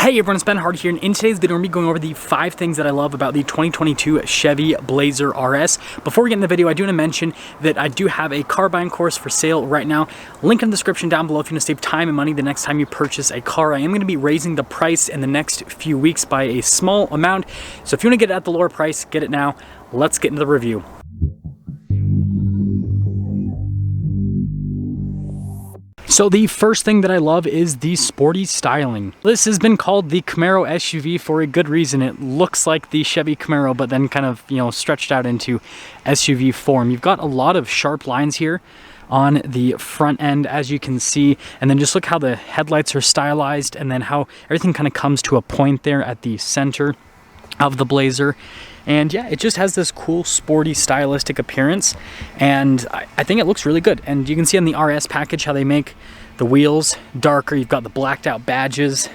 Hey everyone, it's Ben Hard here, and in today's video, we're going to be going over the 5 things that I love about the 2022 Chevy Blazer RS. Before we get in the video, I do want to mention that I do have a car buying course for sale right now. Link in the description down below if you want to save time and money the next time you purchase a car. I am going to be raising the price in the next few weeks by a small amount, so if you want to get it at the lower price, get it now. Let's get into the review. So the first thing that I love is the sporty styling. This has been called the Camaro SUV for a good reason. It looks like the Chevy Camaro, but then kind of, stretched out into SUV form. You've got a lot of sharp lines here on the front end, as you can see, and then just look how the headlights are stylized, and then how everything kind of comes to a point there at the center of the Blazer. And yeah, it just has this cool, sporty, stylistic appearance, and I think it looks really good. And you can see on the RS package how they make the wheels darker. You've got the blacked out badges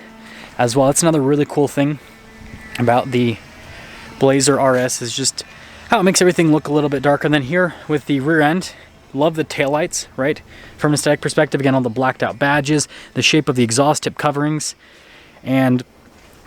as well. That's another really cool thing about the Blazer RS, is just how it makes everything look a little bit darker. And then here with the rear end, love the taillights, right? From an aesthetic perspective, again, all the blacked out badges, the shape of the exhaust tip coverings, and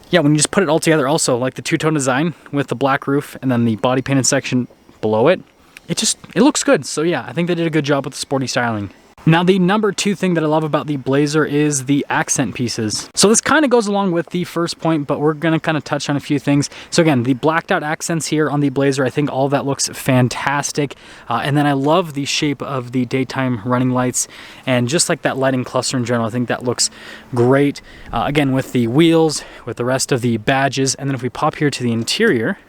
yeah, when you just put it all together, also like the two-tone design with the black roof and then the body painted section below it, it looks good. So yeah, I think they did a good job with the sporty styling. Now the number 2 thing that I love about the Blazer is the accent pieces. So this kind of goes along with the first point, but we're gonna kind of touch on a few things. So again, the blacked out accents here on the Blazer, I think all of that looks fantastic. And then I love the shape of the daytime running lights and just like that lighting cluster in general. I think that looks great. Again, with the wheels, with the rest of the badges. And then if we pop here to the interior,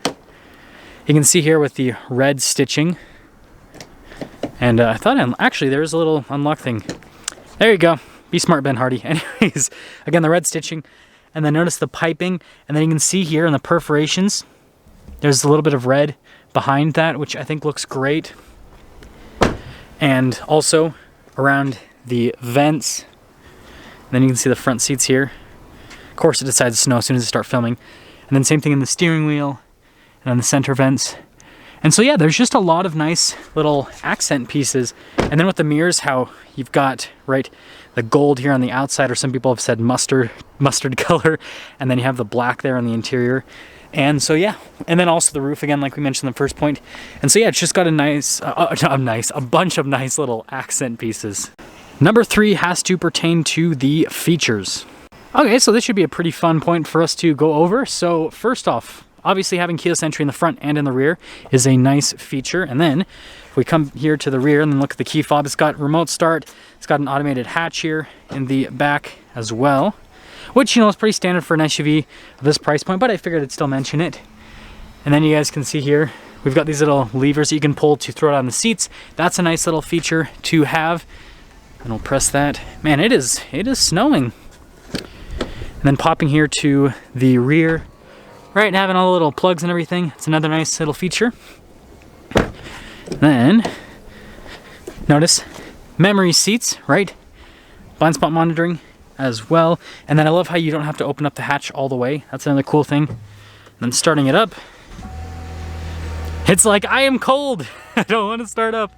you can see here with the red stitching. And I thought, actually, there's a little unlock thing. There you go. Be smart, Ben Hardy. Anyways, again, the red stitching. And then notice the piping. And then you can see here in the perforations, there's a little bit of red behind that, which I think looks great. And also around the vents. And then you can see the front seats here. Of course, it decides to snow as soon as I start filming. And then same thing in the steering wheel and on the center vents. And so yeah, there's just a lot of nice little accent pieces. And then with the mirrors, how you've got, right, the gold here on the outside, or some people have said mustard color, and then you have the black there on the interior. And so yeah, and then also the roof again, like we mentioned in the first point. And so yeah, it's just got a bunch of nice little accent pieces. Number 3 has to pertain to the features. Okay, so this should be a pretty fun point for us to go over. So first off, obviously having keyless entry in the front and in the rear is a nice feature. And then if we come here to the rear and then look at the key fob, it's got remote start. It's got an automated hatch here in the back as well, which, is pretty standard for an SUV of this price point, but I figured I'd still mention it. And then you guys can see here, we've got these little levers that you can pull to throw it on the seats. That's a nice little feature to have. And we'll press that. Man, it is snowing. And then popping here to the rear, right, and having all the little plugs and everything. It's another nice little feature. Then, notice, memory seats, right? Blind spot monitoring as well. And then I love how you don't have to open up the hatch all the way. That's another cool thing. And then starting it up, it's like, I am cold. I don't want to start up.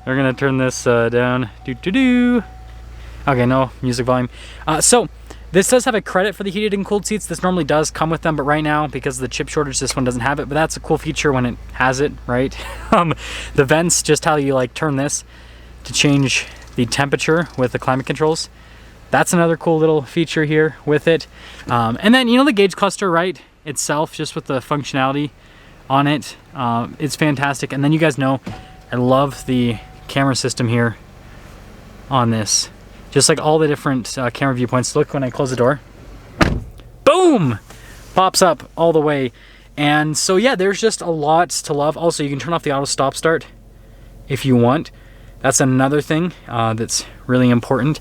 We're gonna turn this down. Okay, no music volume. So, this does have a credit for the heated and cooled seats. This normally does come with them, but right now, because of the chip shortage, this one doesn't have it. But that's a cool feature when it has it, right? The vents, just how you turn this to change the temperature with the climate controls. That's another cool little feature here with it. And then, the gauge cluster, right, itself, just with the functionality on it, it's fantastic. And then you guys know, I love the camera system here on this. Just like all the different camera viewpoints. Look, when I close the door, boom, pops up all the way. And so yeah, there's just a lot to love. Also, you can turn off the auto stop start if you want. That's another thing that's really important.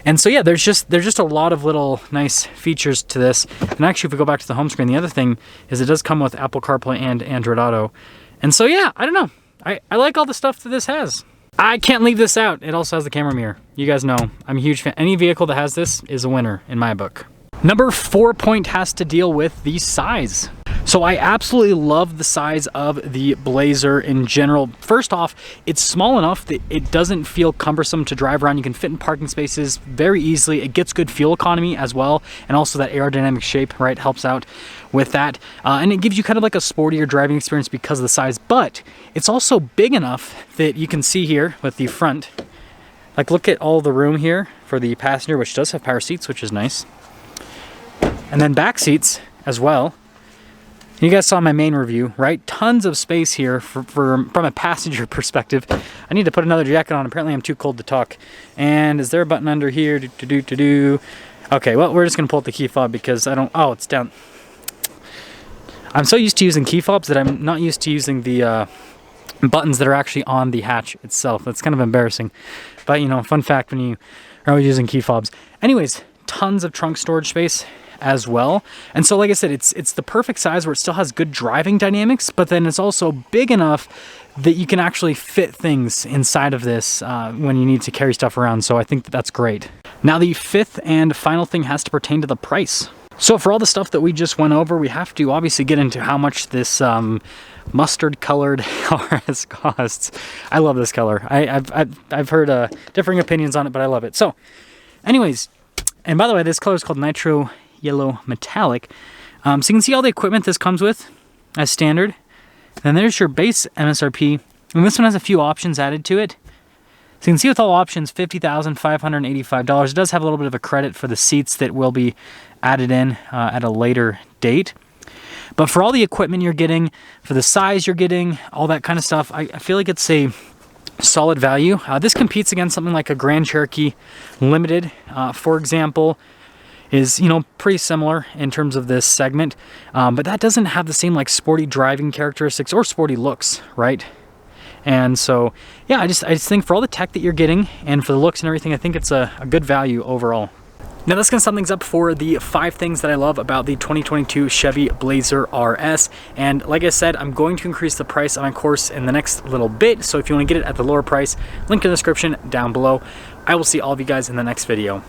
And so yeah, there's just a lot of little nice features to this. And actually, if we go back to the home screen, the other thing is it does come with Apple CarPlay and Android Auto. And so yeah, I don't know. I like all the stuff that this has. I can't leave this out. It also has the camera mirror. You guys know I'm a huge fan. Any vehicle that has this is a winner in my book. Number 4 point has to deal with the size. So I absolutely love the size of the Blazer in general. First off, it's small enough that it doesn't feel cumbersome to drive around. You can fit in parking spaces very easily. It gets good fuel economy as well, and also that aerodynamic shape, right, helps out with that. And it gives you kind of like a sportier driving experience because of the size, but it's also big enough that you can see here with the front, like look at all the room here for the passenger, which does have power seats, which is nice. And then back seats as well. You guys saw my main review, right? Tons of space here from a passenger perspective. I need to put another jacket on. Apparently I'm too cold to talk. And is there a button under here? Okay, well, we're just gonna pull up the key fob because I don't, oh, it's down. I'm so used to using key fobs that I'm not used to using the buttons that are actually on the hatch itself. That's kind of embarrassing. But you know, fun fact when you are always using key fobs. Anyways, tons of trunk storage space as well. And so like I said, it's the perfect size where it still has good driving dynamics, but then it's also big enough that you can actually fit things inside of this when you need to carry stuff around. So I think that's great. Now the fifth and final thing has to pertain to the price. So for all the stuff that we just went over, we have to obviously get into how much this mustard colored RS costs. I love this color. I've heard differing opinions on it, but I love it. So anyways, and by the way, this color is called Nitro Yellow Metallic. So you can see all the equipment this comes with as standard. Then there's your base MSRP, and this one has a few options added to it. So you can see with all options, $50,585. It does have a little bit of a credit for the seats that will be added in at a later date. But for all the equipment you're getting, for the size you're getting, all that kind of stuff, I feel like it's a solid value. This competes against something like a Grand Cherokee Limited, for example, is, you know, pretty similar in terms of this segment, but that doesn't have the same like sporty driving characteristics or sporty looks, right? And so, yeah, I just think for all the tech that you're getting and for the looks and everything, I think it's a good value overall. Now that's gonna sum things up for the 5 things that I love about the 2022 Chevy Blazer RS. And like I said, I'm going to increase the price on my course in the next little bit. So if you wanna get it at the lower price, link in the description down below. I will see all of you guys in the next video.